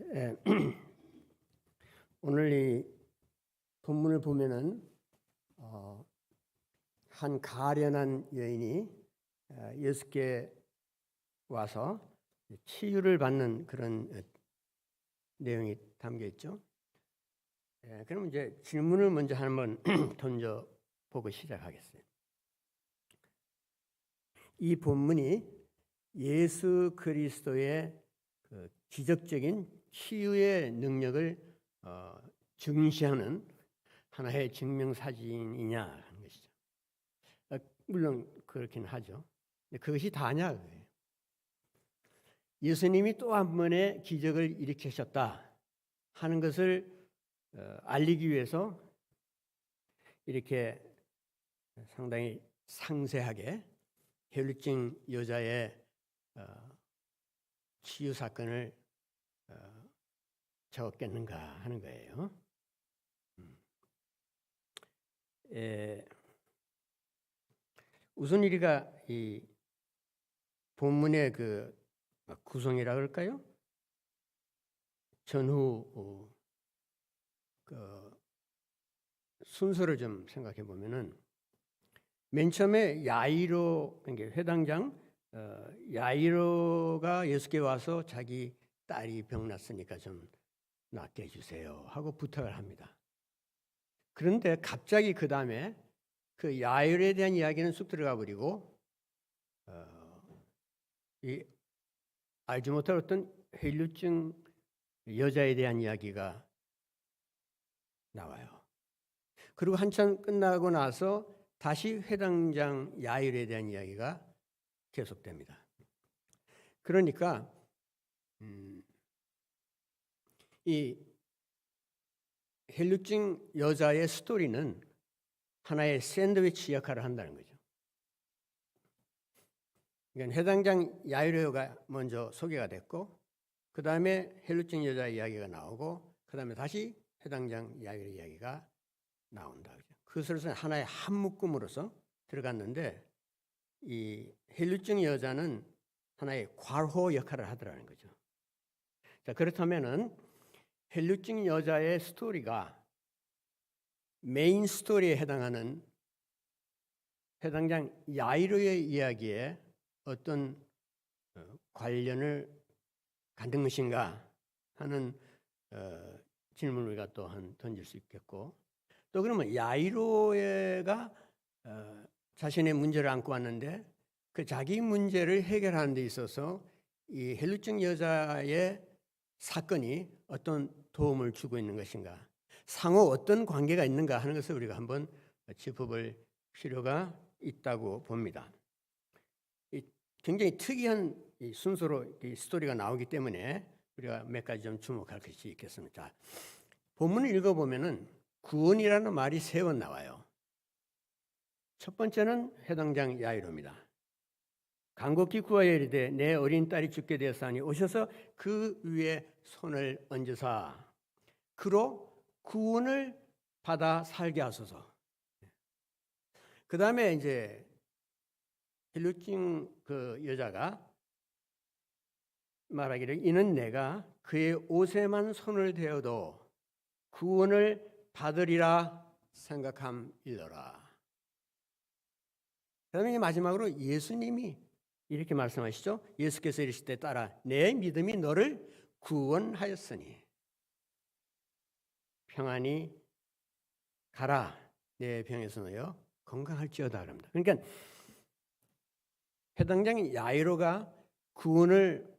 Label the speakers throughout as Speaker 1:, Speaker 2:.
Speaker 1: 예, 오늘 이 본문을 보면은 한 가련한 여인이 예수께 와서 치유를 받는 그런 내용이 담겨 있죠. 그럼 이제 질문을 먼저 한번 던져 보고 시작하겠어요. 이 본문이 예수 그리스도의 그 기적적인 치유의 능력을 증시하는 하나의 증명사진이냐 하는 것이죠. 물론 그렇긴 하죠. 근데 그것이 다냐 그거예요. 예수님이 또 한 번의 기적을 일으키셨다 하는 것을 알리기 위해서 이렇게 상당히 상세하게 혈루증 여자의 치유 사건을 적었겠는가 하는 거예요. 우선 우리가 이 본문의 그 구성이라 그럴까요? 전후 그 순서를 좀 생각해 보면은 맨 처음에 야이로, 그러니까 회당장 야이로가 예수께 와서 자기 딸이 병났으니까 좀 낫게 해주세요 하고 부탁을 합니다. 그런데 갑자기 그 다음에 그 야이로에 대한 이야기는 쑥 들어가 버리고 이 알지 못할 어떤 혈루증 여자에 대한 이야기가 나와요. 그리고 한참 끝나고 나서 다시 회당장 야이로에 대한 이야기가 계속됩니다. 그러니까 이 혈루증 여자의 스토리는 하나의 샌드위치 역할을 한다는 거죠. 그러니까 회당장 야이로가 먼저 소개가 됐고, 그 다음에 혈루증 여자 이야기가 나오고, 그 다음에 다시 회당장 야이로 이야기가 나온다. 그것을 하나의 한 묶음으로서 들어갔는데, 이 혈루증 여자는 하나의 괄호 역할을 하더라는 거죠. 자, 그렇다면은 혈루증 여자의 스토리가 메인 스토리에 해당하는 회당장 야이로의 이야기에 어떤 관련을 갖는 것인가 하는 질문을 우리가 또한 던질 수 있겠고, 또 그러면 야이로가 자신의 문제를 안고 왔는데 그 자기 문제를 해결하는 데 있어서 이 혈루증 여자의 사건이 어떤 도움을 주고 있는 것인가, 상호 어떤 관계가 있는가 하는 것을 우리가 한번 짚어볼 필요가 있다고 봅니다. 굉장히 특이한 순서로 이 스토리가 나오기 때문에 우리가 몇 가지 좀 주목할 것이 있겠습니다. 본문을 읽어보면은 구원이라는 말이 3번 나와요. 첫 번째는 회당장 야이로입니다. 간곡히 구하여 이르되 내 어린 딸이 죽게 되었사니 오셔서 그 위에 손을 얹으사 그로 구원을 받아 살게 하소서. 그 다음에 이제 혈루증 그 여자가 말하기를 이는 내가 그의 옷에만 손을 대어도 구원을 받으리라 생각함일러라. 그 다음에 마지막으로 예수님이 이렇게 말씀하시죠. 예수께서 이르실 때 따라 내 믿음이 너를 구원하였으니 평안히 가라 내 병에서 너여 건강할지어다 그럽니다. 그러니까 회당장 야이로가 구원을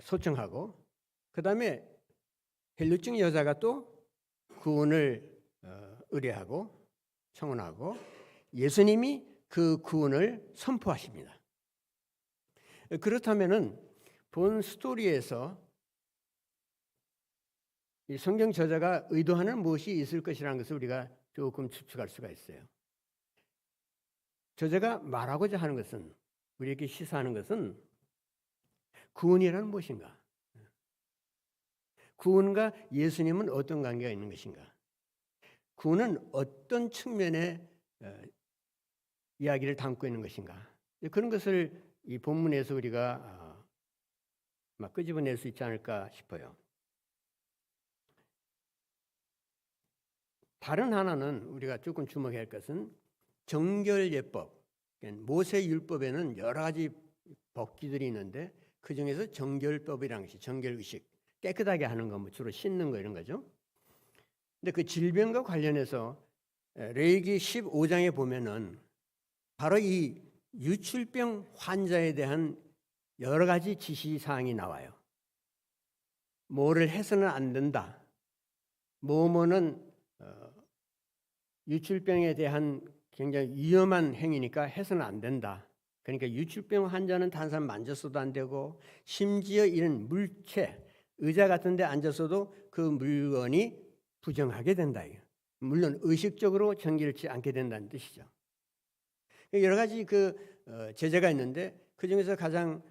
Speaker 1: 소청하고, 그 다음에 혈루증 여자가 또 구원을 의뢰하고 청원하고 예수님이 그 구원을 선포하십니다. 그렇다면은 본 스토리에서 이 성경 저자가 의도하는 무엇이 있을 것이라는 것을 우리가 조금 추측할 수가 있어요. 저자가 말하고자 하는 것은, 우리에게 시사하는 것은 구원이란 무엇인가? 구원과 예수님은 어떤 관계가 있는 것인가? 구원은 어떤 측면의 이야기를 담고 있는 것인가? 그런 것을 이 본문에서 우리가 아마 끄집어낼 수 있지 않을까 싶어요. 다른 하나는 우리가 조금 주목해야 할 것은 정결예법. 모세율법에는 여러 가지 법규들이 있는데 그 중에서 정결법이라는 것이 정결의식, 깨끗하게 하는 거, 뭐 주로 씻는 거 이런 거죠. 근데 그 질병과 관련해서 레위기 15장에 보면은 바로 이 유출병 환자에 대한 여러 가지 지시사항이 나와요. 뭐를 해서는 안 된다. 뭐뭐는 유출병에 대한 굉장히 위험한 행위니까 해서는 안 된다. 그러니까 유출병 환자는 다른 사람 만졌어도 안 되고 심지어 이런 물체, 의자 같은 데 앉았어도 그 물건이 부정하게 된다. 물론 의식적으로 정결치 않게 된다는 뜻이죠. 여러 가지 제재가 있는데 그 중에서 가장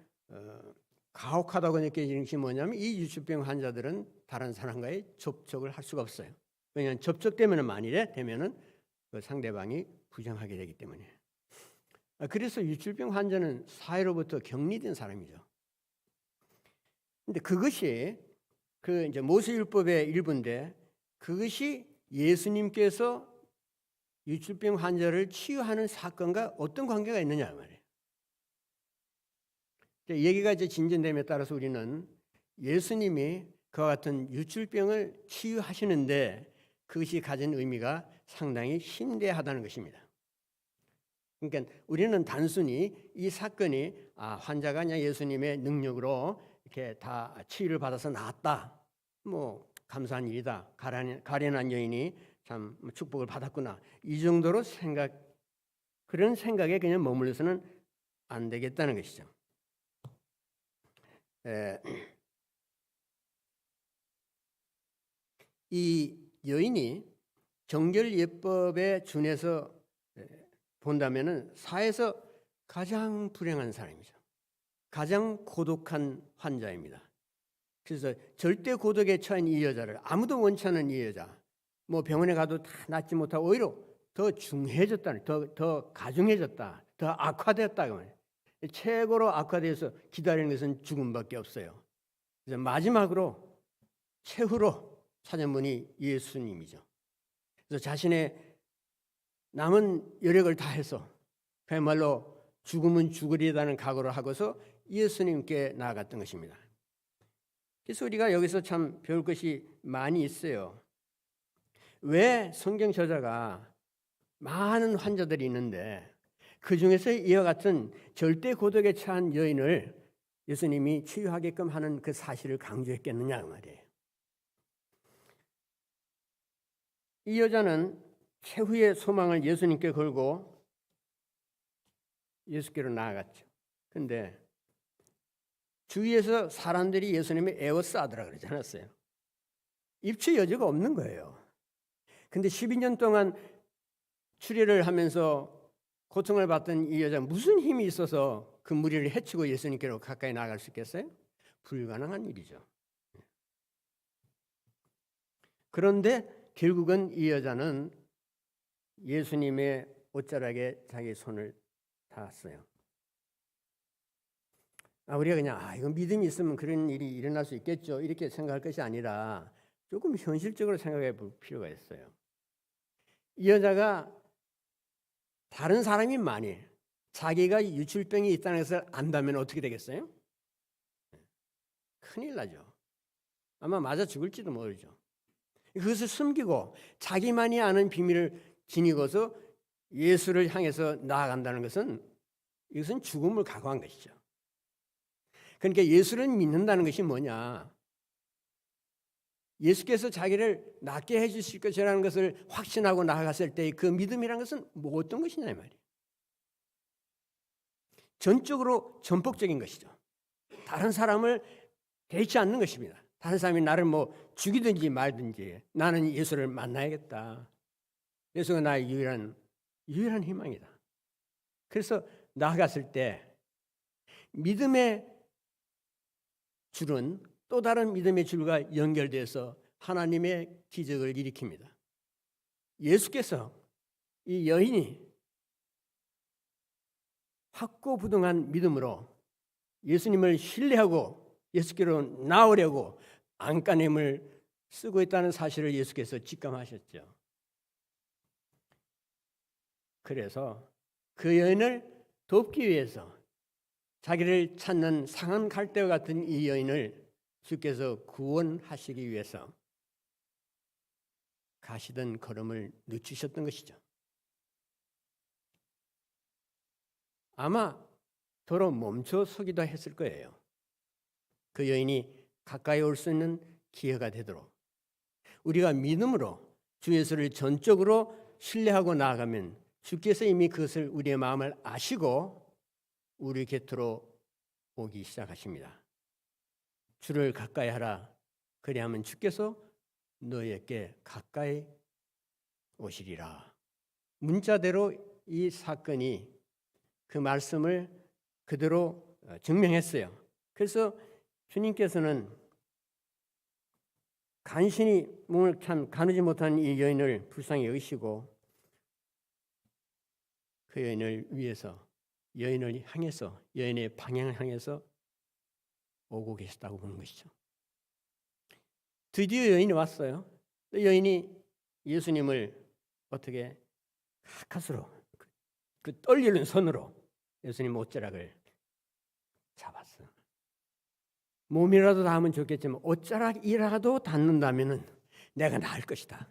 Speaker 1: 가혹하다고 느껴지는 것이 뭐냐면 이 유출병 환자들은 다른 사람과의 접촉을 할 수가 없어요. 왜냐하면 접촉되면 만일에 되면은 그 상대방이 부정하게 되기 때문에. 그래서 유출병 환자는 사회로부터 격리된 사람이죠. 근데 그것이 이제 모세율법의 일부인데 그것이 예수님께서 유출병 환자를 치유하는 사건과 어떤 관계가 있느냐 말이에요. 얘기가 이제 진전됨에 따라서 우리는 예수님이 그와 같은 유출병을 치유하시는데 그것이 가진 의미가 상당히 심대하다는 것입니다. 그러니까 우리는 단순히 이 사건이 환자가 그냥 예수님의 능력으로 이렇게 다 치유를 받아서 나았다. 뭐 감사한 일이다. 가련한 여인이 참 축복을 받았구나. 이 정도로 그런 생각에 그냥 머물러서는 안 되겠다는 것이죠. 이 여인이 정결예법에 준해서 본다면은 사회에서 가장 불행한 사람이죠. 가장 고독한 환자입니다. 그래서 절대 고독에 처한 이 여자를 아무도 원치 않은 이 여자, 뭐 병원에 가도 다 낫지 못하고 오히려 더 중해졌다, 더 가중해졌다, 더 악화되었다. 최고로 악화돼서 기다리는 것은 죽음밖에 없어요. 그래서 마지막으로 최후로 찾은 분이 예수님이죠. 그래서 자신의 남은 여력을 다해서 그야말로 죽으면 죽으리라는 각오를 하고서 예수님께 나아갔던 것입니다. 그래서 우리가 여기서 참 배울 것이 많이 있어요. 왜 성경 저자가 많은 환자들이 있는데 그 중에서 이와 같은 절대 고독에 처한 여인을 예수님이 치유하게끔 하는 그 사실을 강조했겠느냐 그 말이에요. 이 여자는 최후의 소망을 예수님께 걸고 예수께로 나아갔죠. 근데 주위에서 사람들이 예수님을 에워싸더라 그러지 않았어요? 입추 여지가 없는 거예요. 근데 12년 동안 추리를 하면서 고통을 받던 이 여자 무슨 힘이 있어서 그 무리를 해치고 예수님께로 가까이 나아갈 수 있겠어요? 불가능한 일이죠. 그런데 결국은 이 여자는 예수님의 옷자락에 자기 손을 닿았어요. 우리가 그냥 이건 믿음이 있으면 그런 일이 일어날 수 있겠죠 이렇게 생각할 것이 아니라 조금 현실적으로 생각해 볼 필요가 있어요. 이 여자가 다른 사람이 만일 자기가 유출병이 있다는 것을 안다면 어떻게 되겠어요? 큰일 나죠. 아마 맞아 죽을지도 모르죠. 그것을 숨기고 자기만이 아는 비밀을 지니고서 예수를 향해서 나아간다는 것은 이것은 죽음을 각오한 것이죠. 그러니까 예수를 믿는다는 것이 뭐냐? 예수께서 자기를 낫게 해주실 것이라는 것을 확신하고 나아갔을 때의 그 믿음이라는 것은 뭐 어떤 것이냐 이 말이에요. 전적으로 전폭적인 것이죠. 다른 사람을 대치 않는 것입니다. 다른 사람이 나를 뭐 죽이든지 말든지 나는 예수를 만나야겠다. 예수가 나의 유일한 희망이다. 그래서 나아갔을 때 믿음의 줄은 또 다른 믿음의 줄과 연결돼서 하나님의 기적을 일으킵니다. 예수께서 이 여인이 확고부동한 믿음으로 예수님을 신뢰하고 예수께로 나오려고 안간힘을 쓰고 있다는 사실을 예수께서 직감하셨죠. 그래서 그 여인을 돕기 위해서 자기를 찾는 상한 갈대와 같은 이 여인을 주께서 구원하시기 위해서 가시던 걸음을 늦추셨던 것이죠. 아마 도로 멈춰 서기도 했을 거예요. 그 여인이 가까이 올 수 있는 기회가 되도록 우리가 믿음으로 주 예수를 전적으로 신뢰하고 나아가면 주께서 이미 그것을 우리의 마음을 아시고 우리 곁으로 오기 시작하십니다. 주를 가까이 하라. 그리하면 주께서 너희에게 가까이 오시리라. 문자대로 이 사건이 그 말씀을 그대로 증명했어요. 그래서 주님께서는 간신히 몸을 참 가누지 못한 이 여인을 불쌍히 여기시고 그 여인을 위해서 여인을 향해서 여인의 방향을 향해서 오고 계시다고 보는 것이죠. 드디어 여인이 왔어요. 여인이 예수님을 어떻게 가까스로 그 떨리는 손으로 예수님 옷자락을 잡았어. 몸이라도 닿으면 좋겠지만 옷자락이라도 닿는다면은 내가 나을 것이다.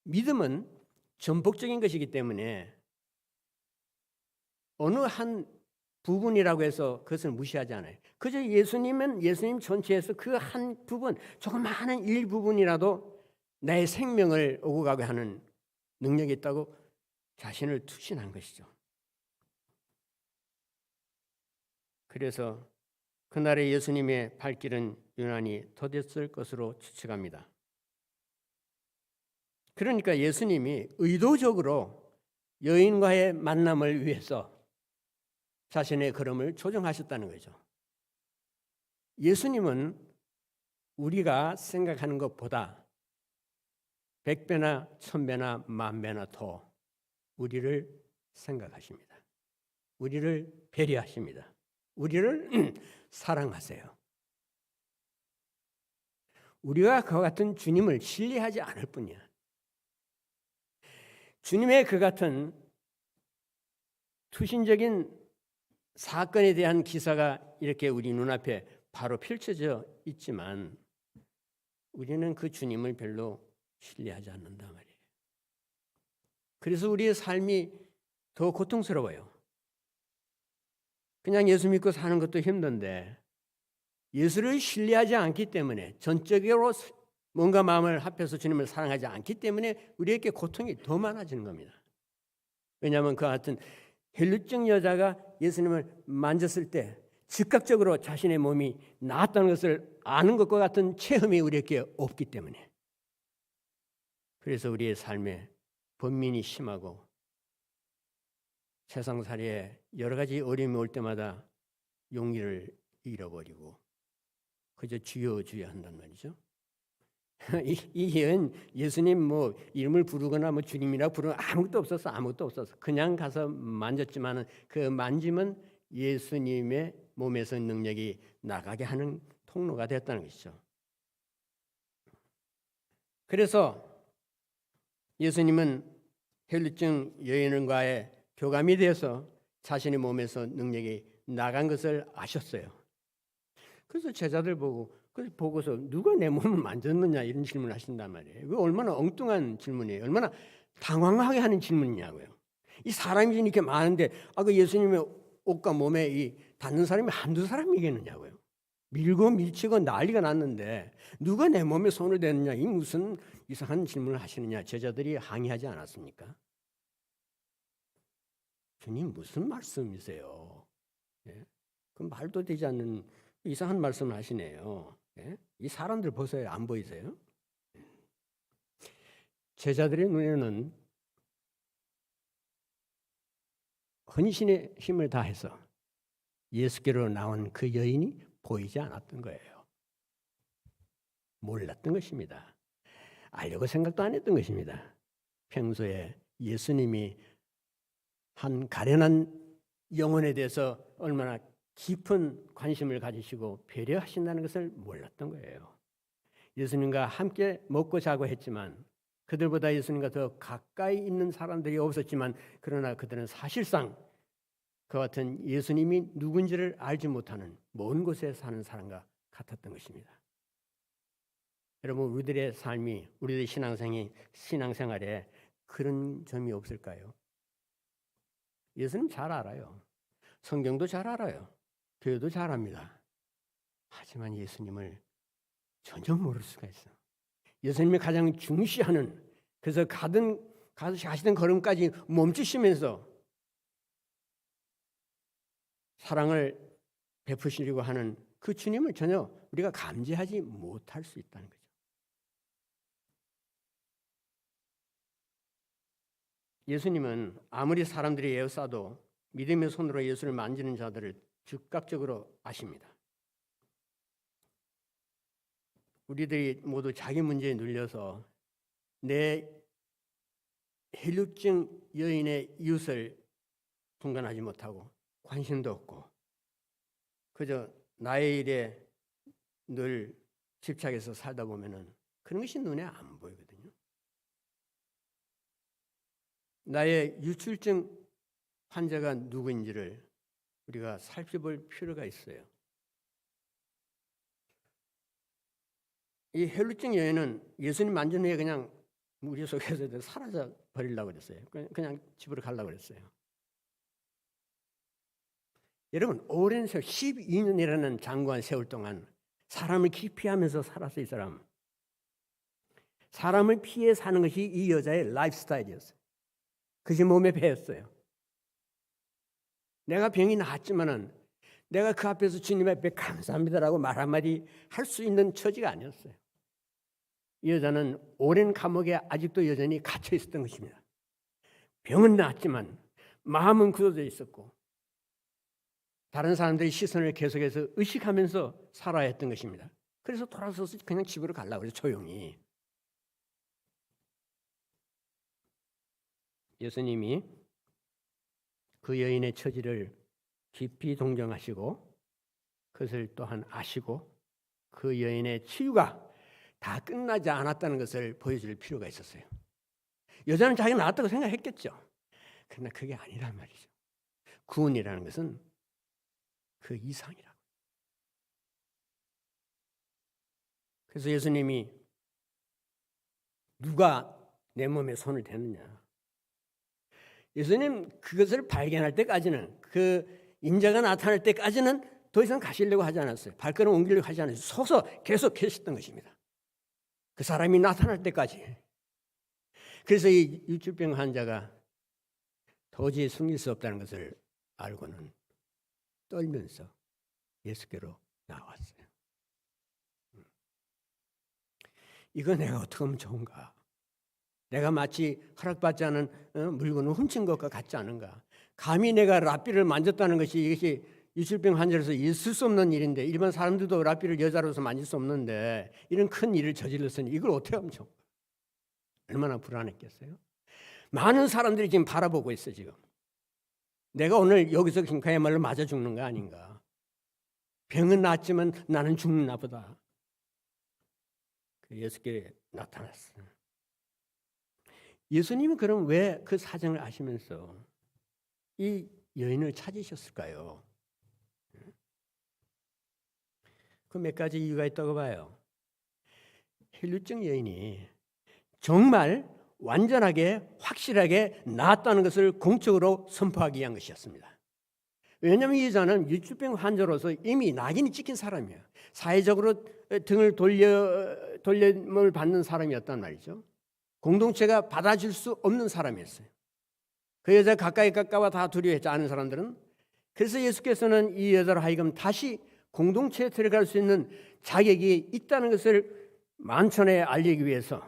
Speaker 1: 믿음은 전폭적인 것이기 때문에 어느 한 부분이라고 해서 그것을 무시하지 않아요. 그저 예수님은 예수님 전체에서 그 한 부분, 조그마한 일부분이라도 내 생명을 오고 가게 하는 능력이 있다고 자신을 투신한 것이죠. 그래서 그날의 예수님의 발길은 유난히 더뎠을 것으로 추측합니다. 그러니까 예수님이 의도적으로 여인과의 만남을 위해서 자신의 걸음을 조정하셨다는 거죠. 예수님은 우리가 생각하는 것보다 100배나 1000배나 10,000배나 더 우리를 생각하십니다. 우리를 배려하십니다. 우리를 사랑하세요. 우리가 그와 같은 주님을 신뢰하지 않을 뿐이야. 주님의 그 같은 투신적인 사건에 대한 기사가 이렇게 우리 눈앞에 바로 펼쳐져 있지만 우리는 그 주님을 별로 신뢰하지 않는단 말이에요. 그래서 우리의 삶이 더 고통스러워요. 그냥 예수 믿고 사는 것도 힘든데 예수를 신뢰하지 않기 때문에 전적으로 뭔가 마음을 합해서 주님을 사랑하지 않기 때문에 우리에게 고통이 더 많아지는 겁니다. 왜냐하면 그 같은 혈루증 여자가 예수님을 만졌을 때 즉각적으로 자신의 몸이 나았다는 것을 아는 것과 같은 체험이 우리에게 없기 때문에 그래서 우리의 삶에 번민이 심하고 세상살이에 여러 가지 어려움이 올 때마다 용기를 잃어버리고 그저 주여 주여 한단 말이죠. 이 여인 예수님 뭐 이름을 부르거나 뭐 주님이라 부르는 아무것도 없었어. 그냥 가서 만졌지만은 그 만짐은 예수님의 몸에서 능력이 나가게 하는 통로가 됐다는 것이죠. 그래서 예수님은 혈루증 여인과의 교감이 되어서 자신의 몸에서 능력이 나간 것을 아셨어요. 그래서 제자들 보고서 누가 내 몸을 만졌느냐 이런 질문을 하신단 말이에요. 이거 얼마나 엉뚱한 질문이에요. 얼마나 당황하게 하는 질문이냐고요. 이 사람이 이렇게 많은데 그 예수님의 옷과 몸에 이 닿는 사람이 한두 사람이겠느냐고요. 밀고 밀치고 난리가 났는데 누가 내 몸에 손을 대느냐 이 무슨 이상한 질문을 하시느냐 제자들이 항의하지 않았습니까? 주님 무슨 말씀이세요? 예? 그 말도 되지 않는 이상한 말씀을 하시네요. 예? 이 사람들 보세요. 안 보이세요? 제자들의 눈에는 헌신의 힘을 다해서 예수께로 나온 그 여인이 보이지 않았던 거예요. 몰랐던 것입니다. 알려고 생각도 안 했던 것입니다. 평소에 예수님이 한 가련한 영혼에 대해서 얼마나 깊은 관심을 가지시고 배려하신다는 것을 몰랐던 거예요. 예수님과 함께 먹고 자고 했지만 그들보다 예수님과 더 가까이 있는 사람들이 없었지만 그러나 그들은 사실상 그와 같은 예수님이 누군지를 알지 못하는 먼 곳에 사는 사람과 같았던 것입니다. 여러분, 우리들의 삶이, 우리들의 신앙생활에 그런 점이 없을까요? 예수님 잘 알아요. 성경도 잘 알아요. 교회도 잘 압니다. 하지만 예수님을 전혀 모를 수가 있어. 예수님이 가장 중시하는, 그래서 가시던 걸음까지 멈추시면서 사랑을 베푸시려고 하는 그 주님을 전혀 우리가 감지하지 못할 수 있다는 거죠. 예수님은 아무리 사람들이 에워싸도 믿음의 손으로 예수를 만지는 자들을 즉각적으로 아십니다. 우리들이 모두 자기 문제에 눌려서 내 혈육증 여인의 이웃을 분간하지 못하고 관심도 없고 그저 나의 일에 늘 집착해서 살다 보면은 그런 것이 눈에 안 보이거든요. 나의 유출증 환자가 누구인지를 우리가 살펴볼 필요가 있어요. 이 혈루증 여인은 예수님 만진 후에 그냥 우리 속에서 사라져 버리려고 그랬어요. 그냥 집으로 가려고 그랬어요. 여러분, 오랜 세월 12년이라는 장구한 세월 동안 사람을 기피하면서 살았어요. 이 사람. 사람을 피해 사는 것이 이 여자의 라이프 스타일이었어요. 그것이 몸에 배었어요. 내가 병이 나았지만은 내가 그 앞에서 주님 앞에 감사합니다라고 말 한마디 할 수 있는 처지가 아니었어요. 이 여자는 오랜 감옥에 아직도 여전히 갇혀 있었던 것입니다. 병은 나았지만 마음은 굳어져 있었고 다른 사람들의 시선을 계속해서 의식하면서 살아야 했던 것입니다. 그래서 돌아서서 그냥 집으로 가려고 그래서 조용히. 예수님이 그 여인의 처지를 깊이 동정하시고 그것을 또한 아시고 그 여인의 치유가 다 끝나지 않았다는 것을 보여줄 필요가 있었어요. 여자는 자기가 나았다고 생각했겠죠. 그러나 그게 아니란 말이죠. 구원이라는 것은 그 이상이라고. 그래서 예수님이 누가 내 몸에 손을 대느냐. 예수님 그것을 발견할 때까지는 그 임자가 나타날 때까지는 더 이상 가시려고 하지 않았어요. 발걸음 옮기려고 하지 않았어요. 서서 계속 계셨던 것입니다. 그 사람이 나타날 때까지. 그래서 이 유출병 환자가 도저히 숨길 수 없다는 것을 알고는 떨면서 예수께로 나왔어요. 이거 내가 어떻게 하면 좋은가? 내가 마치 허락받지 않은 물건을 훔친 것과 같지 않은가? 감히 내가 랍비를 만졌다는 것이 이것이 유출병 환자로서 있을 수 없는 일인데 일반 사람들도 랍비를 여자로서 만질 수 없는데 이런 큰 일을 저질렀으니 이걸 어떻게 하면 좋을까? 얼마나 불안했겠어요? 많은 사람들이 지금 바라보고 있어 지금. 내가 오늘 여기서 그야말로 맞아 죽는 거 아닌가? 병은 낫지만 나는 죽는 나보다. 예수께 나타났어요. 예수님은 그럼 왜 그 사정을 아시면서 이 여인을 찾으셨을까요? 그 몇 가지 이유가 있다고 봐요. 혈루증 여인이 정말 완전하게 확실하게 나았다는 것을 공적으로 선포하기 위한 것이었습니다. 왜냐하면 이 여자는 유출병 환자로서 이미 낙인이 찍힌 사람이에요. 사회적으로 등을 돌림을 받는 사람이었단 말이죠. 공동체가 받아줄 수 없는 사람이었어요. 그 여자 가까이 가까워 다 두려워했지 않은 사람들은. 그래서 예수께서는 이 여자로 하여금 다시 공동체에 들어갈 수 있는 자격이 있다는 것을 만천에 알리기 위해서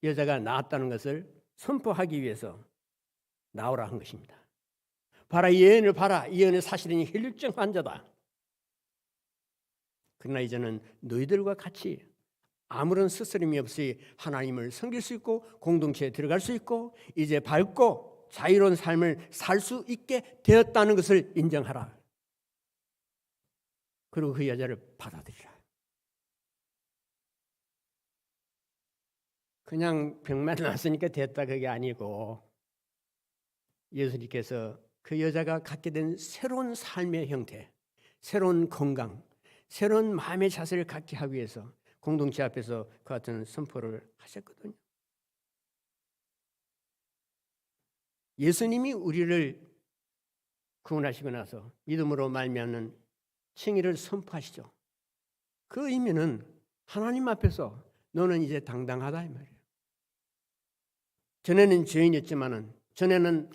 Speaker 1: 여자가 나았다는 것을 선포하기 위해서 나오라 한 것입니다. 봐라 이 여인을 봐라. 이 여인은 사실은 혈루증 환자다. 그러나 이제는 너희들과 같이 아무런 스스럼이 없이 하나님을 섬길 수 있고 공동체에 들어갈 수 있고 이제 밝고 자유로운 삶을 살 수 있게 되었다는 것을 인정하라. 그리고 그 여자를 받아들이라. 그냥 병만 났으니까 됐다 그게 아니고 예수님께서 그 여자가 갖게 된 새로운 삶의 형태, 새로운 건강, 새로운 마음의 자세를 갖게 하기 위해서 공동체 앞에서 그 같은 선포를 하셨거든요. 예수님이 우리를 구원하시고 나서 믿음으로 말미암는 칭의를 선포하시죠. 그 의미는 하나님 앞에서 너는 이제 당당하다 이 말이에요. 전에는 죄인이었지만은, 전에는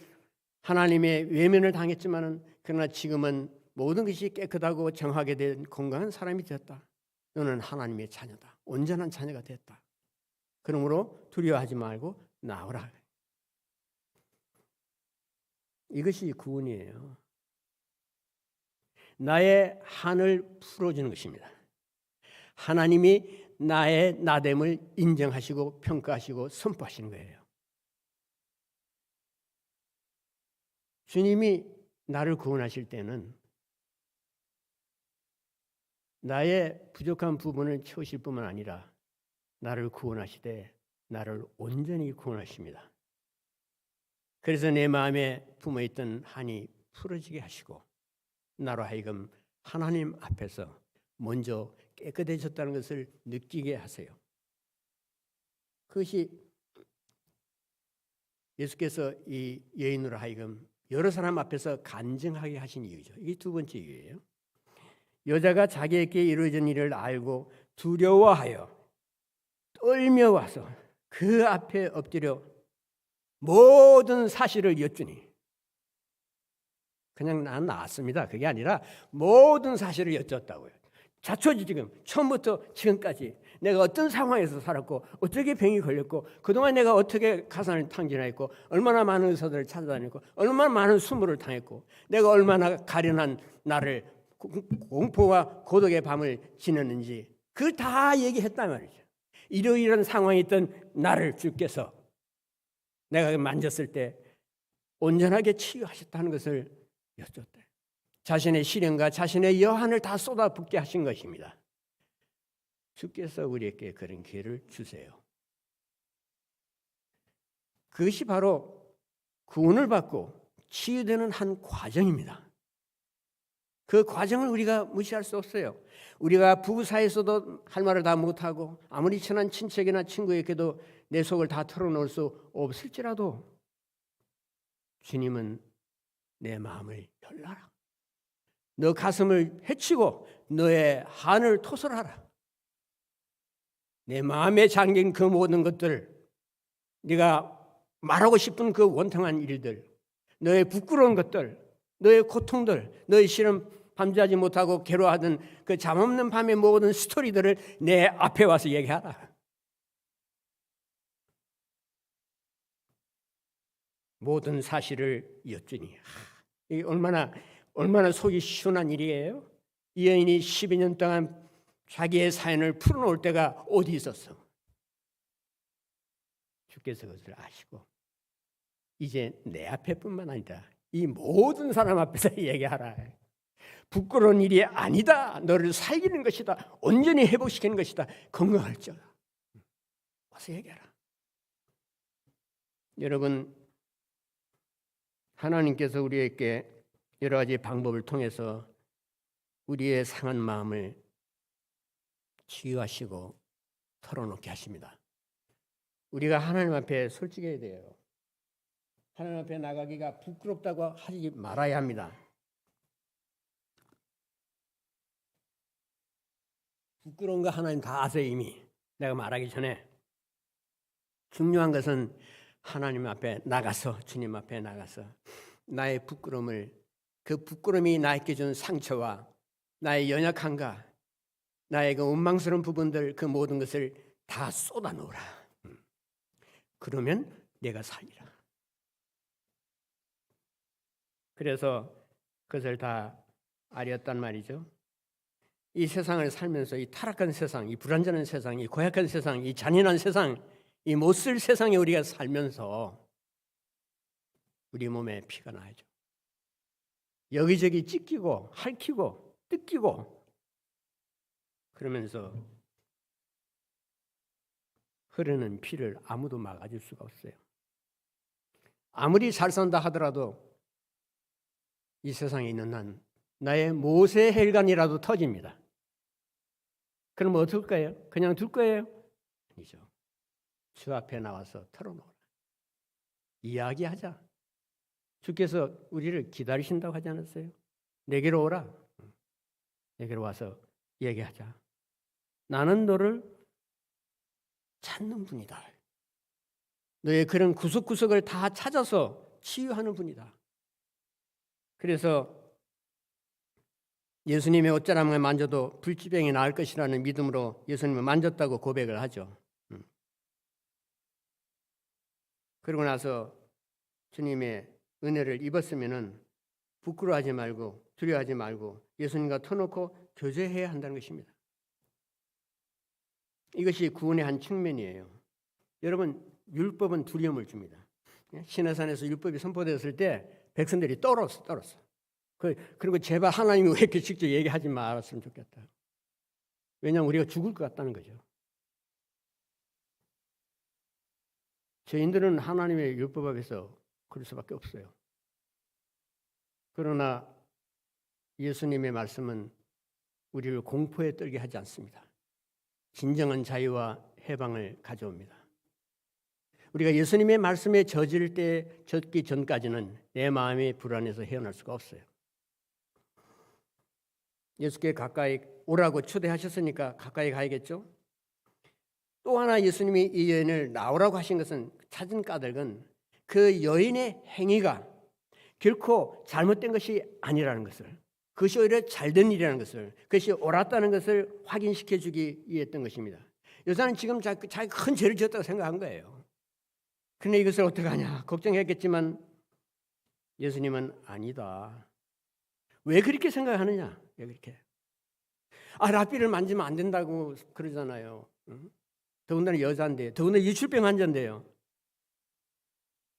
Speaker 1: 하나님의 외면을 당했지만은, 그러나 지금은 모든 것이 깨끗하고 정하게 된 건강한 사람이 되었다. 너는 하나님의 자녀다. 온전한 자녀가 됐다. 그러므로 두려워하지 말고 나오라. 이것이 구원이에요. 나의 한을 풀어주는 것입니다. 하나님이 나의 나됨을 인정하시고 평가하시고 선포하시는 거예요. 주님이 나를 구원하실 때는 나의 부족한 부분을 채우실 뿐만 아니라 나를 구원하시되 나를 온전히 구원하십니다. 그래서 내 마음에 품어있던 한이 풀어지게 하시고 나로 하여금 하나님 앞에서 먼저 깨끗해졌다는 것을 느끼게 하세요. 그것이 예수께서 이 여인으로 하여금 여러 사람 앞에서 간증하게 하신 이유죠. 이게 두 번째 이유예요. 여자가 자기에게 이루어진 일을 알고 두려워하여 떨며 와서 그 앞에 엎드려 모든 사실을 여쭈니, 그냥 난 나왔습니다 그게 아니라 모든 사실을 여쭈었다고요. 자초지 지금 처음부터 지금까지 내가 어떤 상황에서 살았고 어떻게 병이 걸렸고 그동안 내가 어떻게 가산을 탕진했고 얼마나 많은 의사들을 찾아다녔고 얼마나 많은 수모를 당했고 내가 얼마나 가련한 나를 공포와 고독의 밤을 지냈는지 그 다 얘기했단 말이죠. 이러이러한 상황에 있던 나를 주께서 내가 만졌을 때 온전하게 치유하셨다는 것을 여쭙대. 자신의 시련과 자신의 여한을 다 쏟아붓게 하신 것입니다. 주께서 우리에게 그런 기회를 주세요. 그것이 바로 구원을 받고 치유되는 한 과정입니다. 그 과정을 우리가 무시할 수 없어요. 우리가 부부 사이에서도 할 말을 다 못하고 아무리 친한 친척이나 친구에게도 내 속을 다 털어놓을 수 없을지라도 주님은 내 마음을 열라라. 너 가슴을 헤치고 너의 한을 토설하라. 내 마음에 잠긴 그 모든 것들, 네가 말하고 싶은 그 원통한 일들, 너의 부끄러운 것들, 너의 고통들, 너의 시름 밤자지 못하고 괴로워하던 그 잠없는 밤의 모든 스토리들을 내 앞에 와서 얘기하라. 모든 사실을 여쭈니. 이게 얼마나 속이 시원한 일이에요. 이 여인이 12년 동안 자기의 사연을 풀어놓을 때가 어디 있었어. 주께서 그것을 아시고 이제 내 앞에뿐만 아니라 이 모든 사람 앞에서 얘기하라. 부끄러운 일이 아니다. 너를 살리는 것이다. 온전히 회복시키는 것이다. 건강할지어다. 와서 얘기하라. 여러분, 하나님께서 우리에게 여러 가지 방법을 통해서 우리의 상한 마음을 치유하시고 털어놓게 하십니다. 우리가 하나님 앞에 솔직해야 돼요. 하나님 앞에 나가기가 부끄럽다고 하지 말아야 합니다. 부끄러운 거 하나님 다 아세요. 이미 내가 말하기 전에. 중요한 것은 하나님 앞에 나가서, 주님 앞에 나가서 나의 부끄러움을, 그 부끄러움이 나에게 준 상처와 나의 연약함과 나의 그 원망스러운 부분들, 그 모든 것을 다 쏟아놓으라. 그러면 내가 살리라. 그래서 그것을 다 아렸단 말이죠. 이 세상을 살면서 이 타락한 세상, 이 불완전한 세상, 이 고약한 세상, 이 잔인한 세상, 이 못쓸 세상에 우리가 살면서 우리 몸에 피가 나야죠. 여기저기 찢기고 핥히고 뜯기고 그러면서 흐르는 피를 아무도 막아줄 수가 없어요. 아무리 잘 산다 하더라도 이 세상에 있는 한 나의 모세혈관이라도 터집니다. 그럼 어떨까요? 그냥 둘 거예요? 아니죠. 주 앞에 나와서 털어놓으라. 이야기하자. 주께서 우리를 기다리신다고 하지 않았어요? 내게로 오라. 내게로 와서 얘기하자. 나는 너를 찾는 분이다. 너의 그런 구석구석을 다 찾아서 치유하는 분이다. 그래서 예수님의 옷자락만 만져도 불치병이 나을 것이라는 믿음으로 예수님을 만졌다고 고백을 하죠. 그러고 나서 주님의 은혜를 입었으면은 부끄러워하지 말고 두려워하지 말고 예수님과 터놓고 교제해야 한다는 것입니다. 이것이 구원의 한 측면이에요. 여러분, 율법은 두려움을 줍니다. 시내산에서 율법이 선포되었을 때 백성들이 떨었어. 그리고 제발 하나님이 왜 이렇게 직접 얘기하지 말았으면 좋겠다. 왜냐하면 우리가 죽을 것 같다는 거죠. 저희들은 하나님의 율법 앞에서 그럴 수밖에 없어요. 그러나 예수님의 말씀은 우리를 공포에 떨게 하지 않습니다. 진정한 자유와 해방을 가져옵니다. 우리가 예수님의 말씀에 젖기 전까지는 내 마음이 불안해서 헤어날 수가 없어요. 예수께 가까이 오라고 초대하셨으니까 가까이 가야겠죠? 또 하나 예수님이 이 여인을 나오라고 하신 것은 찾은 까닭은 그 여인의 행위가 결코 잘못된 것이 아니라는 것을, 그것이 오히려 잘된 일이라는 것을, 그것이 옳았다는 것을 확인시켜 주기 위했던 것입니다. 여자는 지금 자기 큰 죄를 지었다고 생각한 거예요. 그런데 이것을 어떻게 하냐 걱정했겠지만 예수님은 아니다. 왜 그렇게 생각하느냐? 왜 그렇게? 랍비를 만지면 안 된다고 그러잖아요. 더군다나 여자인데, 더군다나 유출병 환자인데요.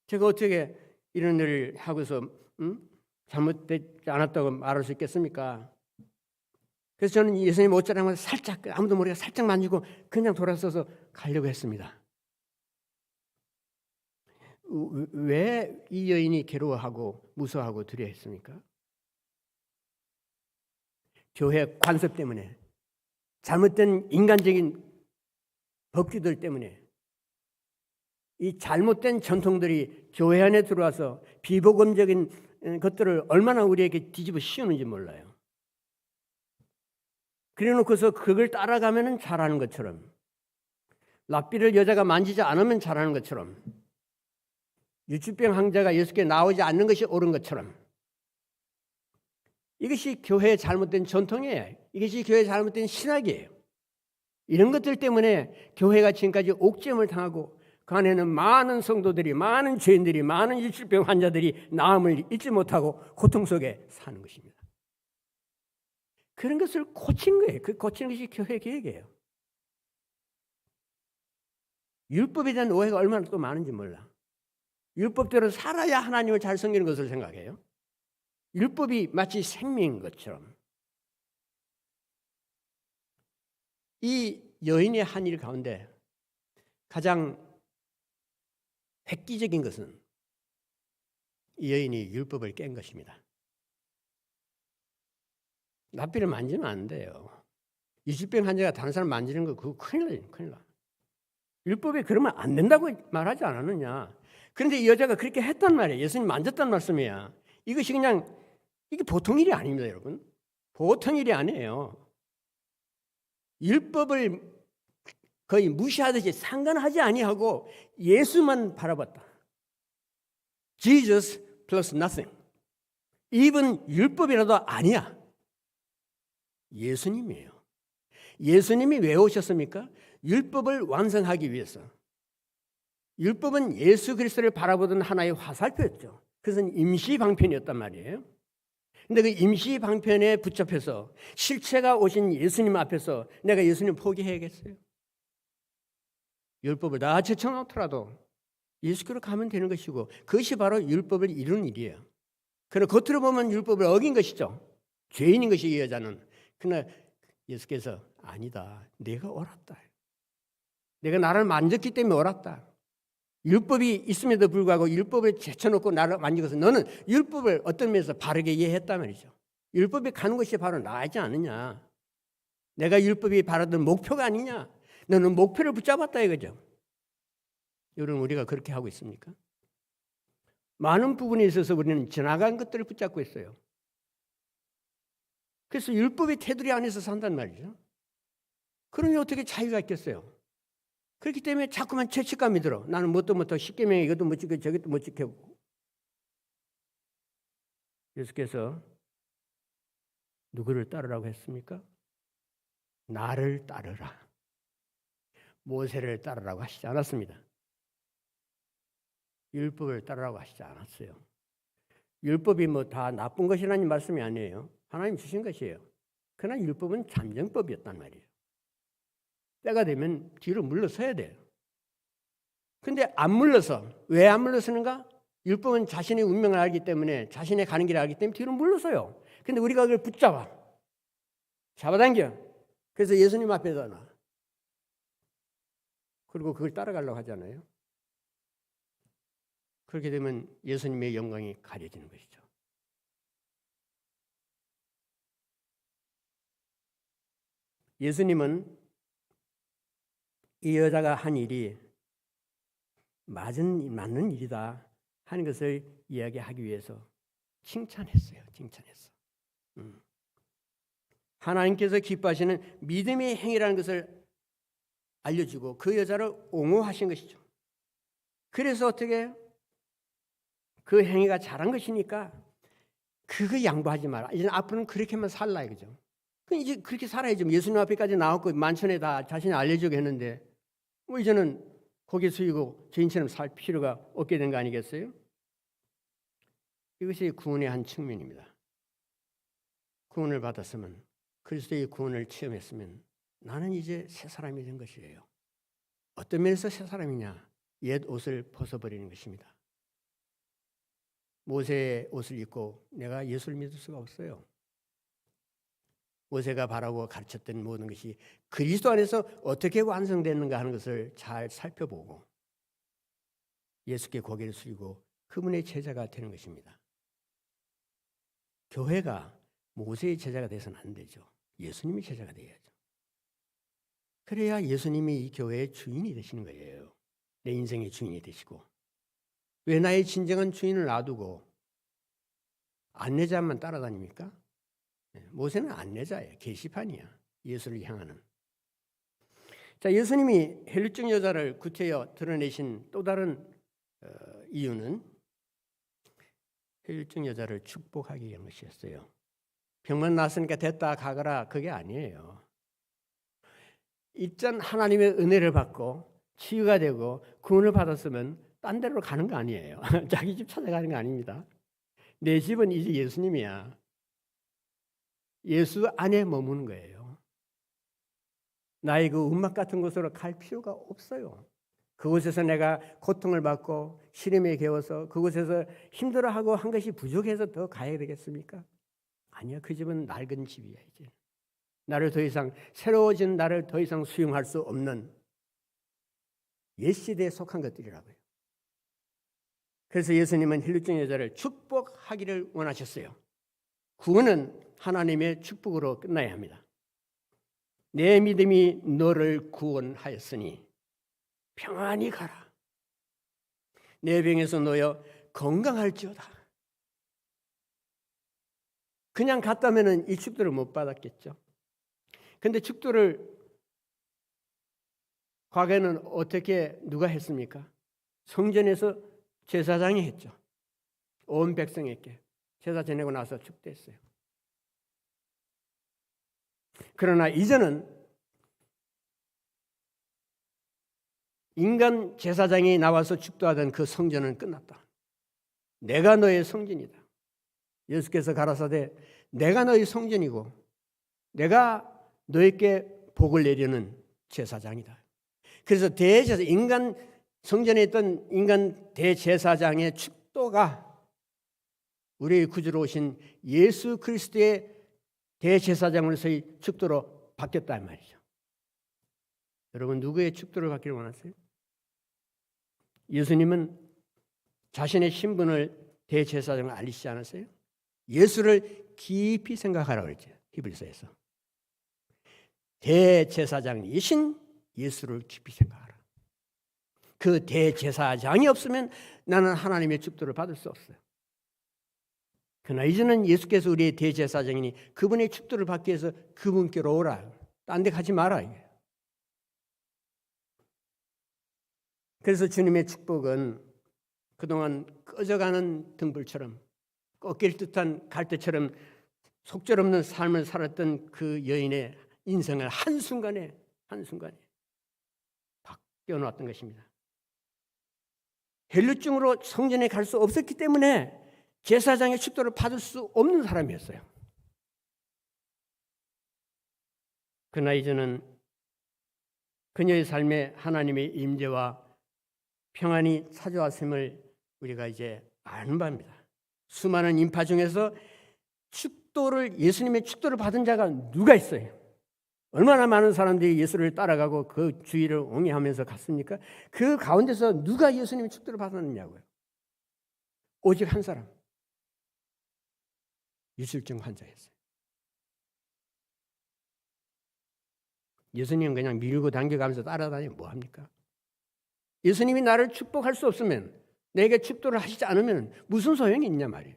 Speaker 1: 제가 어떻게 이런 일을 하고서 잘못되지 않았다고 말할 수 있겠습니까? 그래서 저는 예수님 옷자락만 살짝, 아무도 모르게 살짝 만지고 그냥 돌아서서 가려고 했습니다. 왜 이 여인이 괴로워하고 무서워하고 두려워했습니까? 교회 관습 때문에, 잘못된 인간적인 법규들 때문에, 이 잘못된 전통들이 교회 안에 들어와서 비복음적인 것들을 얼마나 우리에게 뒤집어 씌우는지 몰라요. 그래놓고서 그걸 따라가면 잘하는 것처럼, 랍비를 여자가 만지지 않으면 잘하는 것처럼, 유출병 환자가 예수께 나오지 않는 것이 옳은 것처럼, 이것이 교회의 잘못된 전통이에요. 이것이 교회의 잘못된 신학이에요. 이런 것들 때문에 교회가 지금까지 옥죄음을 당하고 그 안에는 많은 성도들이, 많은 죄인들이, 많은 유출병 환자들이 나음을 잊지 못하고 고통 속에 사는 것입니다. 그런 것을 고친 거예요. 그 고치는 것이 교회 계획이에요. 율법에 대한 오해가 얼마나 또 많은지 몰라. 율법대로 살아야 하나님을 잘 섬기는 것을 생각해요. 율법이 마치 생명인 것처럼. 이 여인의 한 일 가운데 가장 획기적인 것은 이 여인이 율법을 깬 것입니다. 랍비를 만지면 안 돼요. 유출병 환자가 다른 사람 만지는 거 그거 큰일 나. 율법에 그러면 안 된다고 말하지 않았느냐. 그런데 이 여자가 그렇게 했단 말이에요. 예수님 만졌단 말씀이야. 이것이 그냥 이게 보통 일이 아닙니다, 여러분. 보통 일이 아니에요. 율법을 거의 무시하듯이 상관하지 아니하고 예수만 바라봤다. Jesus plus nothing. even 율법이라도 아니야. 예수님이에요. 예수님이 왜 오셨습니까? 율법을 완성하기 위해서. 율법은 예수 그리스도를 바라보던 하나의 화살표였죠. 그것은 임시 방편이었단 말이에요. 근데 그 임시 방편에 붙잡혀서 실체가 오신 예수님 앞에서 내가 예수님 포기해야겠어요? 율법을 다 제쳐놓더라도 예수께로 가면 되는 것이고 그것이 바로 율법을 이루는 일이에요. 그러나 겉으로 보면 율법을 어긴 것이죠. 죄인인 것이 이 여자는. 그러나 예수께서 아니다. 내가 옳았다. 내가 나를 만졌기 때문에 옳았다. 율법이 있음에도 불구하고 율법을 제쳐놓고 나를 만지고서 너는 율법을 어떤 면에서 바르게 이해했단 말이죠. 율법에 가는 것이 바로 나이지 않느냐. 내가 율법이 바라던 목표가 아니냐. 너는 목표를 붙잡았다 이거죠. 여러분 우리가 그렇게 하고 있습니까? 많은 부분에 있어서 우리는 지나간 것들을 붙잡고 있어요. 그래서 율법의 테두리 안에서 산단 말이죠. 그러니 어떻게 자유가 있겠어요? 그렇기 때문에 자꾸만 죄책감이 들어. 나는 뭣도 십계명 이것도 못 지켜 저것도 못 지켜. 예수께서 누구를 따르라고 했습니까? 나를 따르라. 모세를 따르라고 하시지 않았습니다. 율법을 따르라고 하시지 않았어요. 율법이 뭐 다 나쁜 것이라는 말씀이 아니에요. 하나님 주신 것이에요. 그러나 율법은 잠정법이었단 말이에요. 때가 되면 뒤로 물러서야 돼요. 근데 안 물러서. 왜 안 물러서는가? 율법은 자신의 운명을 알기 때문에 자신의 가는 길을 알기 때문에 뒤로 물러서요. 근데 우리가 그걸 붙잡아. 잡아당겨. 그래서 예수님 앞에서 나. 그리고 그걸 따라가려고 하잖아요. 그렇게 되면 예수님의 영광이 가려지는 것이죠. 예수님은 이 여자가 한 일이 맞는 일이다 하는 것을 이야기하기 위해서 칭찬했어요. 칭찬했어. 하나님께서 기뻐하시는 믿음의 행위라는 것을 알려주고 그 여자를 옹호하신 것이죠. 그래서 어떻게 그 행위가 잘한 것이니까 그거 양보하지 마라. 이제 앞으로는 그렇게만 살라 이거죠. 이제 그렇게 살아야죠. 예수님 앞에까지 나왔고 만천에 다 자신이 알려주게 했는데 뭐 이제는 고개 숙이고 죄인처럼 살 필요가 없게 된 거 아니겠어요? 이것이 구원의 한 측면입니다. 구원을 받았으면 그리스도의 구원을 체험했으면 나는 이제 새 사람이 된 것이에요. 어떤 면에서 새 사람이냐? 옛 옷을 벗어버리는 것입니다. 모세의 옷을 입고 내가 예수를 믿을 수가 없어요. 모세가 바라고 가르쳤던 모든 것이 그리스도 안에서 어떻게 완성되는가 하는 것을 잘 살펴보고 예수께 고개를 숙이고 그분의 제자가 되는 것입니다. 교회가 모세의 제자가 돼서는 안 되죠. 예수님의 제자가 되어야죠. 그래야 예수님이 이 교회의 주인이 되시는 거예요. 내 인생의 주인이 되시고. 왜 나의 진정한 주인을 놔두고 안내자만 따라다닙니까? 모세는 안내자예요. 게시판이야. 예수를 향하는. 자, 예수님이 혈루증 여자를 구체여 드러내신 또 다른 이유는 혈루증 여자를 축복하기 위한 것이었어요. 병만 났으니까 됐다 가거라 그게 아니에요. 일단 하나님의 은혜를 받고 치유가 되고 구원을 받았으면 딴 데로 가는 거 아니에요. 자기 집 찾아가는 거 아닙니다. 내 집은 이제 예수님이야. 예수 안에 머무는 거예요. 나의 그 음악 같은 곳으로 갈 필요가 없어요. 그곳에서 내가 고통을 받고 시름에 겨워서 그곳에서 힘들어하고 한 것이 부족해서 더 가야 되겠습니까? 아니야. 그 집은 낡은 집이야 이제. 나를 더 이상 새로워진 나를 더 이상 수용할 수 없는 옛 시대에 속한 것들이라고요. 그래서 예수님은 혈루증 여자를 축복하기를 원하셨어요. 구원은 하나님의 축복으로 끝나야 합니다. 내 믿음이 너를 구원하였으니 평안히 가라. 내 병에서 놓여 건강할지어다. 그냥 갔다면 이 축도를 못 받았겠죠. 그런데 축도를 과거에는 어떻게 누가 했습니까? 성전에서 제사장이 했죠. 온 백성에게 제사 지내고 나서 축도했어요. 그러나 이제는 인간 제사장이 나와서 축도하던 그 성전은 끝났다. 내가 너의 성전이다. 예수께서 가라사대 내가 너의 성전이고 내가 너에게 복을 내리는 제사장이다. 그래서 대제사 인간 성전에 있던 인간 대제사장의 축도가 우리의 구주로 오신 예수 그리스도의 대제사장으로서의 축도로 바뀌었단 말이죠. 여러분 누구의 축도를 받기를 원하세요? 예수님은 자신의 신분을 대제사장을 알리시지 않았어요? 예수를 깊이 생각하라고 그랬죠. 히브리서에서. 대제사장이신 예수를 깊이 생각하라. 그 대제사장이 없으면 나는 하나님의 축도를 받을 수 없어요. 그러나 이제는 예수께서 우리의 대제사장이니 그분의 축도를 받기 위해서 그분께로 오라. 딴 데 가지 마라. 그래서 주님의 축복은 그동안 꺼져가는 등불처럼 꺾일 듯한 갈대처럼 속절없는 삶을 살았던 그 여인의 인생을 한순간에 바뀌어놓았던 것입니다. 헬루증으로 성전에 갈 수 없었기 때문에 제사장의 축도를 받을 수 없는 사람이었어요. 그러나 이제는 그녀의 삶에 하나님의 임재와 평안이 찾아왔음을 우리가 이제 아는 바입니다. 수많은 인파 중에서 예수님의 축도를 받은 자가 누가 있어요? 얼마나 많은 사람들이 예수를 따라가고 그 주위를 옹이하면서 갔습니까? 그 가운데서 누가 예수님의 축도를 받았느냐고요. 오직 한 사람. 유술증 환자였어요. 예수님은 그냥 밀고 당겨가면서 따라다니면 뭐합니까? 예수님이 나를 축복할 수 없으면, 내게 축도를 하시지 않으면 무슨 소용이 있냐 말이에요.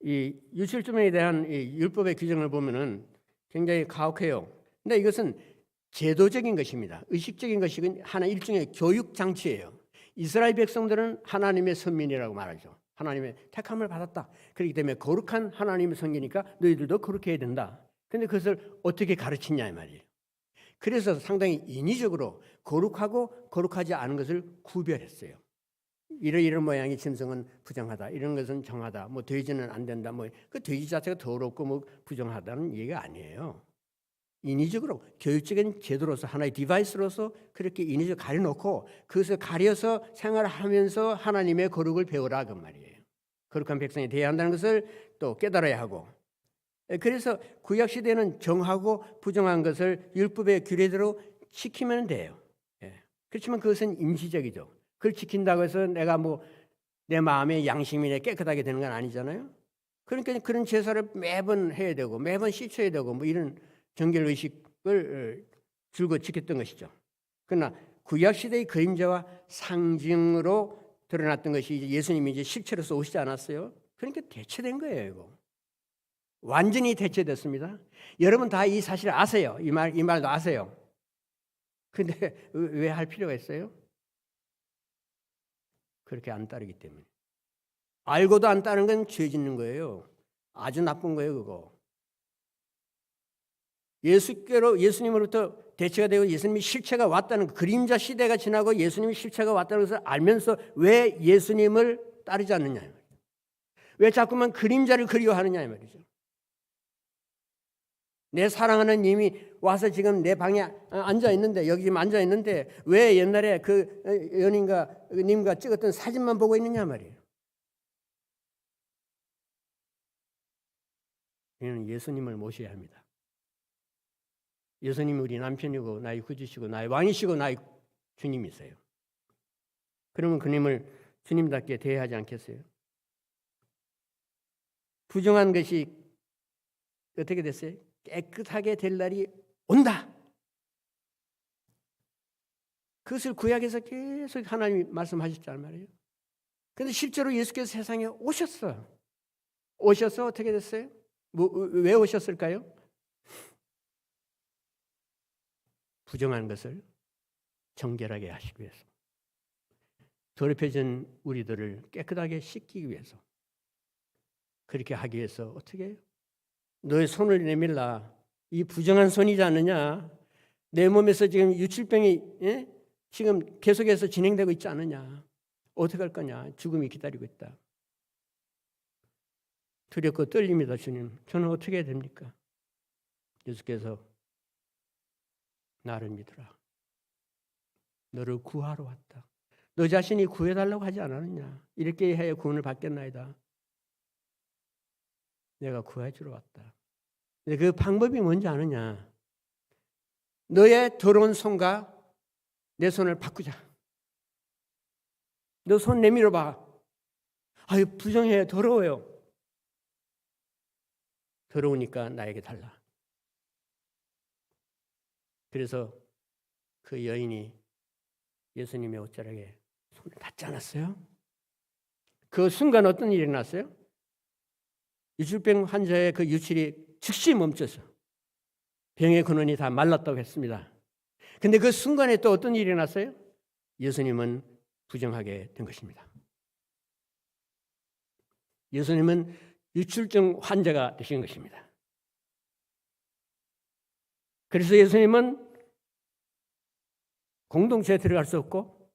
Speaker 1: 이 유출증에 대한 이 율법의 규정을 보면은 굉장히 가혹해요. 근데 이것은 제도적인 것입니다. 의식적인 것이 하나 일종의 교육 장치예요. 이스라엘 백성들은 하나님의 선민이라고 말하죠. 하나님의 택함을 받았다. 그렇기 때문에 거룩한 하나님의 성기니까 너희들도 그렇게 해야 된다. 그런데 그것을 어떻게 가르치냐 이 말이에요. 그래서 상당히 인위적으로 거룩하고 거룩하지 않은 것을 구별했어요. 이런 모양의 짐승은 부정하다. 이런 것은 정하다. 뭐 돼지는 안 된다. 뭐 그 돼지 자체가 더럽고 뭐 부정하다는 얘기가 아니에요. 인위적으로 교육적인 제도로서 하나의 디바이스로서 그렇게 인위적으로 가려놓고 그것을 가려서 생활하면서 하나님의 거룩을 배우라 그 말이에요. 거룩한 백성이 되어야 한다는 것을 또 깨달아야 하고, 그래서 구약 시대는 정하고 부정한 것을 율법의 규례대로 지키면 돼요. 그렇지만 그것은 임시적이죠. 그걸 지킨다고 해서 내가 뭐 내 마음의 양심이 깨끗하게 되는 건 아니잖아요. 그러니까 그런 제사를 매번 해야 되고 매번 씻어야 되고 뭐 이런 정결 의식을 줄곧 지켰던 것이죠. 그러나 구약 시대의 그림자와 상징으로 드러났던 것이 이제 예수님이 이제 실체로서 오시지 않았어요. 그러니까 대체된 거예요, 이거. 완전히 대체됐습니다. 여러분 다 이 사실을 아세요. 이 말도 아세요. 근데 왜 할 필요가 있어요? 그렇게 안 따르기 때문에. 알고도 안 따르는 건 죄 짓는 거예요. 아주 나쁜 거예요, 그거. 예수님으로부터 대체가 되고 예수님이 실체가 왔다는 그림자 시대가 지나고 예수님이 실체가 왔다는 것을 알면서 왜 예수님을 따르지 않느냐. 왜 자꾸만 그림자를 그리워하느냐 말이죠. 내 사랑하는 님이 와서 지금 내 방에 앉아 있는데, 여기 지금 앉아 있는데 왜 옛날에 그 연인과 님과 찍었던 사진만 보고 있느냐 말이에요. 우리는 예수님을 모셔야 합니다. 예수님이 우리 남편이고 나의 구주시고 나의 왕이시고 나의 주님이세요. 그러면 그님을 주님답게 대하지 않겠어요? 부정한 것이 어떻게 됐어요? 깨끗하게 될 날이 온다. 그것을 구약에서 계속 하나님이 말씀하셨단 말이에요. 그런데 실제로 예수께서 세상에 오셨어. 오셔서 어떻게 됐어요? 왜 오셨을까요? 부정한 것을 정결하게 하시기 위해서, 더럽혀진 우리들을 깨끗하게 씻기기 위해서, 그렇게 하기 위해서 어떻게 해요? 너의 손을 내밀라. 이 부정한 손이지 않느냐? 내 몸에서 지금 유출병이 지금 계속해서 진행되고 있지 않느냐? 어떻게 할 거냐? 죽음이 기다리고 있다. 두렵고 떨립니다, 주님. 저는 어떻게 해야 됩니까? 예수께서 나를 믿으라. 너를 구하러 왔다. 너 자신이 구해달라고 하지 않았느냐? 이렇게 해야 구원을 받겠나이다. 내가 구해주러 왔다. 근데 그 방법이 뭔지 아느냐? 너의 더러운 손과 내 손을 바꾸자. 너 손 내밀어 봐. 아유, 부정해. 더러워요. 더러우니까 나에게 달라. 그래서 그 여인이 예수님의 옷자락에 손을 닿지 않았어요? 그 순간 어떤 일이 일어났어요? 유출병 환자의 그 유출이 즉시 멈춰서 병의 근원이 다 말랐다고 했습니다. 근데 그 순간에 또 어떤 일이 일어났어요? 예수님은 부정하게 된 것입니다. 예수님은 유출증 환자가 되신 것입니다. 그래서 예수님은 공동체에 들어갈 수 없고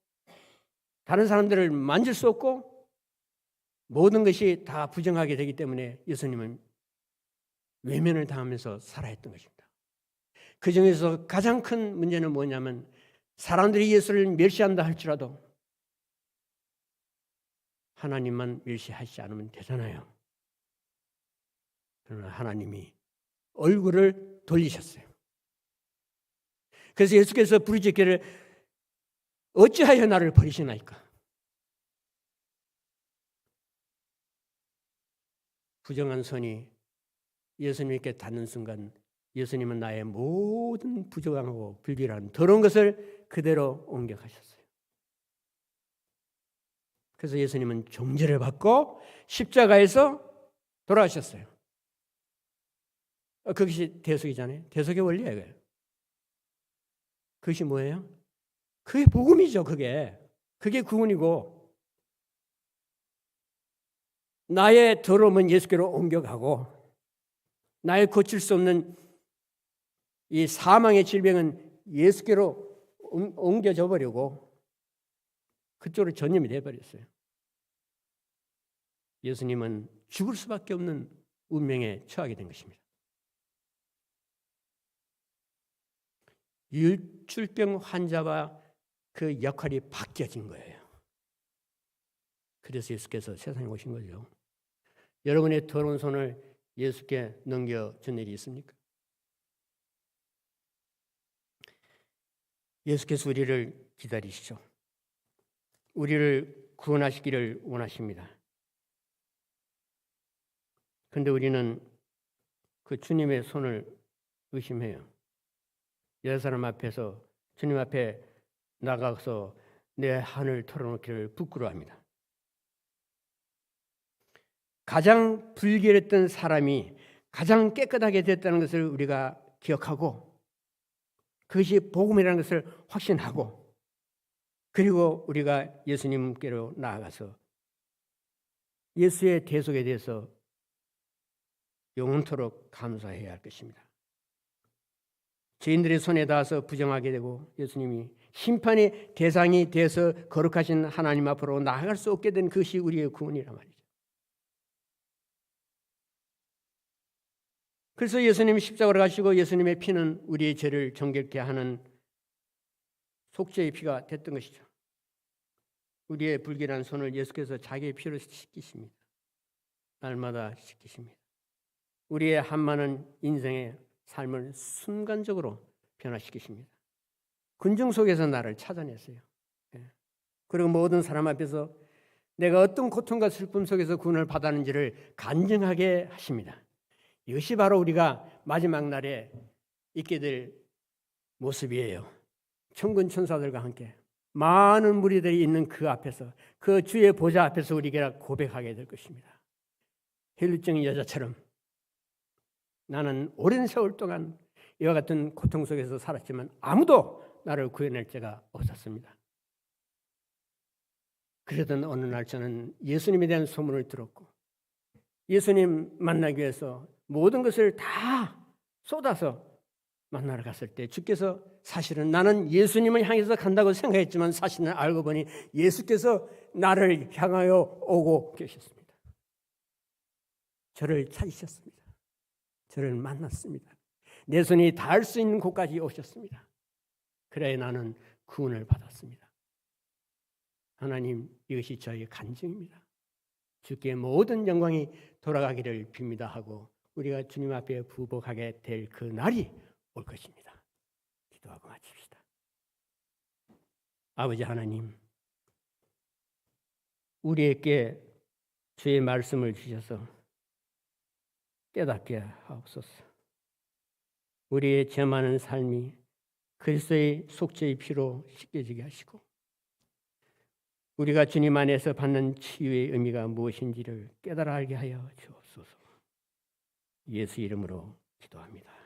Speaker 1: 다른 사람들을 만질 수 없고 모든 것이 다 부정하게 되기 때문에 예수님은 외면을 당하면서 살아했던 것입니다. 그 중에서 가장 큰 문제는 뭐냐면 사람들이 예수를 멸시한다 할지라도 하나님만 멸시하지 않으면 되잖아요. 그러나 하나님이 얼굴을 돌리셨어요. 그래서 예수께서 부르짖기를 어찌하여 나를 버리시나이까? 부정한 손이 예수님께 닿는 순간 예수님은 나의 모든 부정하고 불결한 더러운 것을 그대로 옮겨가셨어요. 그래서 예수님은 종죄를 받고 십자가에서 돌아가셨어요. 그것이 대속이잖아요. 대속의 원리예요. 그것이 뭐예요? 그게 복음이죠. 그게 구원이고 나의 더러움은 예수께로 옮겨가고 나의 고칠 수 없는 이 사망의 질병은 예수께로 옮겨져 버리고 그쪽으로 전념이 돼버렸어요. 예수님은 죽을 수밖에 없는 운명에 처하게 된 것입니다. 유출병 환자와 그 역할이 바뀌어진 거예요. 그래서 예수께서 세상에 오신 거죠. 여러분의 더러운 손을 예수께 넘겨준 일이 있습니까? 예수께서 우리를 기다리시죠. 우리를 구원하시기를 원하십니다. 그런데 우리는 그 주님의 손을 의심해요. 여러 사람 앞에서 주님 앞에 나가서 내 한을 털어놓기를 부끄러워합니다. 가장 불결했던 사람이 가장 깨끗하게 됐다는 것을 우리가 기억하고 그것이 복음이라는 것을 확신하고 그리고 우리가 예수님께로 나아가서 예수의 대속에 대해서 영원토록 감사해야 할 것입니다. 죄인들의 손에 닿아서 부정하게 되고 예수님이 심판의 대상이 돼서 거룩하신 하나님 앞으로 나아갈 수 없게 된 것이 우리의 구원이란 말이죠. 그래서 예수님이 십자가로 가시고 예수님의 피는 우리의 죄를 정결케 하는 속죄의 피가 됐던 것이죠. 우리의 불결한 손을 예수께서 자기의 피로 씻기십니다. 날마다 씻기십니다. 우리의 한많은 인생의 삶을 순간적으로 변화시키십니다. 군중 속에서 나를 찾아냈어요. 그리고 모든 사람 앞에서 내가 어떤 고통과 슬픔 속에서 구원을 받았는지를 간증하게 하십니다. 이것이 바로 우리가 마지막 날에 있게 될 모습이에요. 천군 천사들과 함께 많은 무리들이 있는 그 앞에서 그 주의 보좌 앞에서 우리가 고백하게 될 것입니다. 혈루증 여자처럼 나는 오랜 세월 동안 이와 같은 고통 속에서 살았지만 아무도 나를 구해낼 자가 없었습니다. 그러던 어느 날 저는 예수님에 대한 소문을 들었고 예수님 만나기 위해서 모든 것을 다 쏟아서 만나러 갔을 때 주께서 사실은 나는 예수님을 향해서 간다고 생각했지만 사실은 알고 보니 예수께서 나를 향하여 오고 계셨습니다. 저를 찾으셨습니다. 저를 만났습니다. 내 손이 닿을 수 있는 곳까지 오셨습니다. 그래야 나는 구원을 받았습니다. 하나님, 이것이 저의 간증입니다. 주께 모든 영광이 돌아가기를 빕니다 하고 우리가 주님 앞에 부복하게 될 그 날이 올 것입니다. 기도하고 마칩시다. 아버지 하나님, 우리에게 주의 말씀을 주셔서 깨닫게 하옵소서. 우리의 죄 많은 삶이 그리스도의 속죄의 피로 씻겨지게 하시고 우리가 주님 안에서 받는 치유의 의미가 무엇인지를 깨달아 알게 하여 주옵소서. 예수 이름으로 기도합니다.